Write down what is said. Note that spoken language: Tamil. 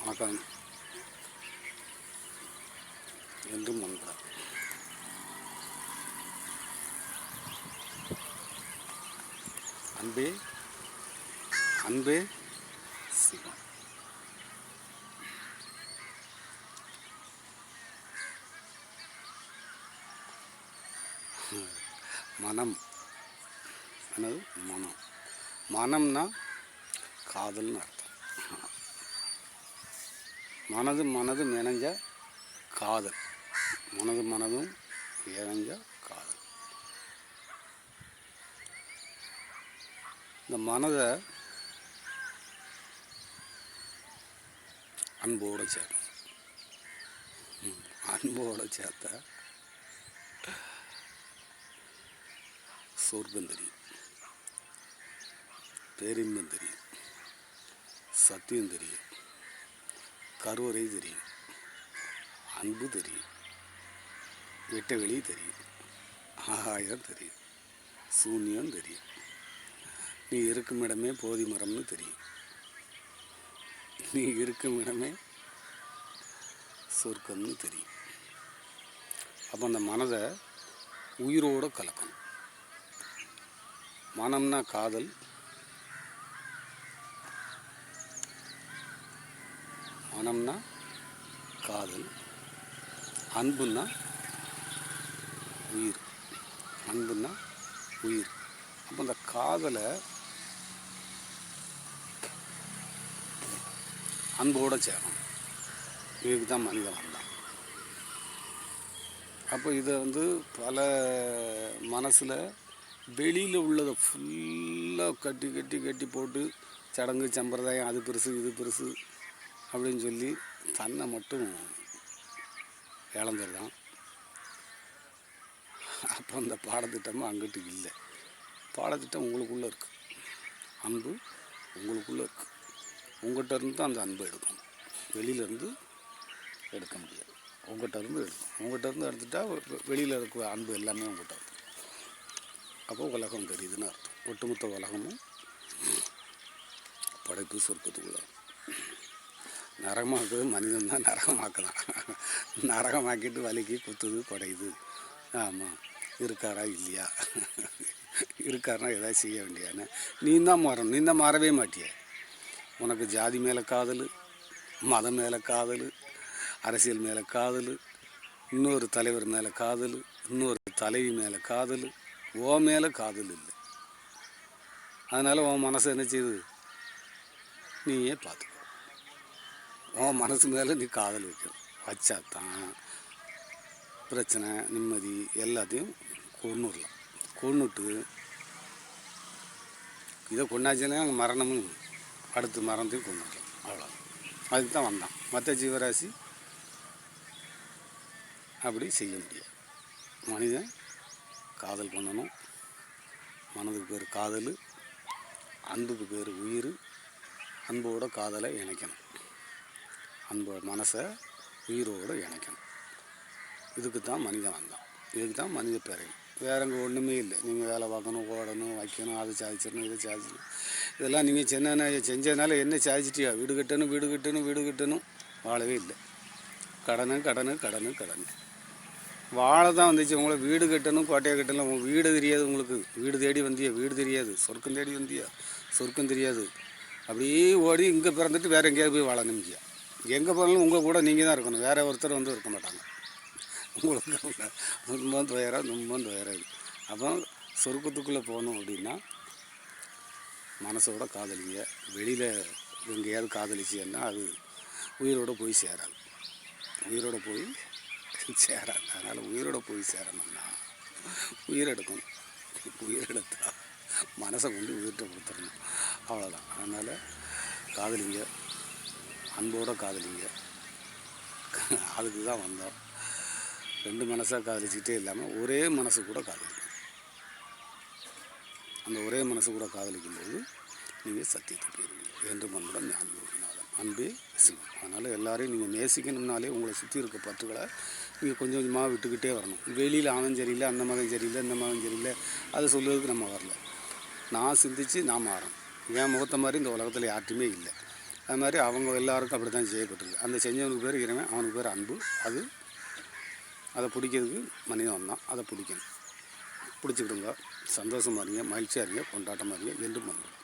மகன் என்றும் ஒன்று. அன்பே அன்பே சிவம். மனம் என்னது? மனம். மனம்னா காதல்னு அர்த்தம். மனதும் இணைஞ்ச காதல். மனதும் இணைஞ்ச காதல். இந்த மனதை அன்போடு சேர்க்கணும். அன்போடு சேர்த்தா சொர்க்கம் தெரியும், பேரின்பம் தெரியும், சத்தியம் தெரியும், கருவறை தெரியும், அன்பு தெரியும், வெட்ட வெளி தெரியும், ஆகாயம் தெரியும், சூன்யம் தெரியும், நீ இருக்கும் இடமே போதி மரம்னு தெரியும், நீ இருக்கும் இடமே சொர்க்கம்னு தெரியும். அப்போ அந்த மனதை உயிரோடு கலக்கணும். மனம்னா காதல், மனம்னா காதல், அன்புன்னா உயிர். அன்புன்னா உயிர். அப்போ அந்த காதலை அன்போடு சேரணும். இதுக்கு தான் மனிதன் வந்தான். அப்போ இதை பல மனசில் வெளியில் உள்ளதை ஃபுல்லாக கட்டி போட்டு சடங்கு சம்பிரதாயம் அது பெருசு இது பெருசு அப்படின்னு சொல்லி தன்னை மட்டும் இழந்துடுறான். அப்போ அந்த பாடத்திட்டமும் அங்கிட்டு இல்லை. பாடத்திட்டம் உங்களுக்குள்ளே இருக்குது, அன்பு உங்களுக்குள்ளே இருக்குது. உங்கள்கிட்ட இருந்து தான் அந்த அன்பை எடுக்கணும், வெளியிலேருந்து எடுக்க முடியாது. உங்கள்கிட்ட இருந்து எடுக்கணும். உங்கள்கிட்ட இருந்து எடுத்துட்டால் வெளியில் இருக்கிற அன்பு எல்லாமே உங்கள்கிட்ட இருக்கும். அப்போ உலகம் தெரியுதுன்னு அர்த்தம். ஒட்டுமொத்த உலகமும் படைப்பு சொர்க்கத்துக்குள்ள. நரகமாக்குறது மனிதன் தான் நரகமாக்கலாம். நரகமாக்கிட்டு வலிக்கு குத்துது குடையுது. ஆமாம், இருக்காரா இல்லையா, இருக்காருனா எதாவது செய்ய வேண்டியானே. நீ தான் மாறணும். நீ தான் மாறவே மாட்டிய. உனக்கு ஜாதி மேலே காதல், மதம் மேலே காதல், அரசியல் மேலே காதல், இன்னொரு தலைவர் மேலே காதல், இன்னொரு தலைவி மேலே காதல், ஓ மேலே காதல் இல்லை. அதனால் உன் மனசை என்ன செய்யுது, நீயே பார்த்துக்கோ. உன் மனசு மேலே நீ காதல் வைக்கணும். வச்சாத்தான் பிரச்சனை நிம்மதி எல்லாத்தையும் கொண்டுடலாம். கொண்டுட்டு இதை கொண்டாச்சுன்னா அங்கே மரணமும் அடுத்து மரணத்தையும் கொண்டுடலாம். அவ்வளோ. அதுக்கு தான் வந்தான். மற்ற ஜீவராசி அப்படி செய்ய முடியாது. மனிதன் காதல் பண்ணணும். மனதுக்கு பேர் காதல், அன்புக்கு பேர் உயிர். அன்போட காதலை இணைக்கணும். மனசை உயிரோடு இணைக்கணும். இதுக்கு தான் மனிதன் வந்தான். இதுக்கு தான் மனித பிறவி. வேற அங்கே ஒன்றுமே இல்லை. நீங்கள் வேலை பார்க்கணும், ஓடணும், வைக்கணும், அதை சாதிச்சிடணும், இதை சாதிச்சிடணும். இதெல்லாம் நீங்கள் செஞ்சதுனால என்ன சாதிச்சிட்டியா? வீடு கட்டணும் வாழவே இல்லை. கடனு வாழை தான் வந்துச்சு. உங்களை வீடு கட்டணும், கோட்டையை கட்டணும். உங்கள் வீடு தெரியாது. உங்களுக்கு வீடு தேடி வந்தியா? வீடு தெரியாது. சொர்க்கம் தேடி வந்தியா? சொர்க்கம் தெரியாது. அப்படியே ஓடி இங்கே பிறந்துட்டு வேறு எங்கேயாவது போய் வாழ நிமிச்சியா? எங்கே போனாலும் உங்கள் கூட நீங்கள் தான் இருக்கணும். வேறு ஒருத்தர் இருக்க மாட்டாங்க. உங்களுக்கு துன்பம் துயரம். அப்போ சொர்க்கத்துக்குள்ளே போகணும் அப்படின்னா மனசோட காதலிங்க. வெளியில் எங்கேயாவது காதலிச்சின்னா அது உயிரோடு போய் சேராது. அதனால் உயிரோடு போய் சேரணும்னா உயிரெடுக்கணும். உயிரெடுத்தா மனசை கொண்டு உயிர்கிட்ட கொடுத்துடணும். அவ்வளோதான். அதனால் காதலிங்க, அன்போடு காதலிங்க. அதுக்கு தான் வந்தோம். ரெண்டு மனசாக காதலிச்சுக்கிட்டே இல்லாமல் ஒரே மனசு கூட காதலிக்கணும். அந்த ஒரே மனசு கூட காதலிக்கும்போது நீங்கள் சத்தியத்தை போயிருவீங்க. என்று மண்ணுடன் ஞான யோகிநாதன். அன்பே சிவம். அதனால் எல்லோரையும் நீங்கள் நேசிக்கணும்னாலே உங்களை சுற்றி இருக்க பற்றுகளை நீங்கள் கொஞ்சம் கொஞ்சமாக விட்டுக்கிட்டே வரணும். வெளியில் அவன் சரியில்லை, அந்த மகன் சரியில்லை, இந்த மகன் சரியில்லை, அதை சொல்லுறதுக்கு நம்ம வரல. நான் சிந்தித்து நான் மாறணும். என் முகத்தை மாதிரி இந்த உலகத்தில் யார்ட்டுமே இல்லை. அது மாதிரி அவங்க எல்லாருக்கும் அப்படி தான் செய்யப்பட்டிருக்கு. அந்த செஞ்சவனுக்கு பேர் இறைவன், அவனுக்கு பேர் அன்பு. அதை பிடிக்கிறதுக்கு மனிதன் வந்தான், அதை பிடிக்கணும். பிடிச்சிக்கிடுங்க, சந்தோஷமாக இருங்க, மகிழ்ச்சியாக இருங்க, கொண்டாட்டமாக இருங்க, என்றும் பண்ணுங்க.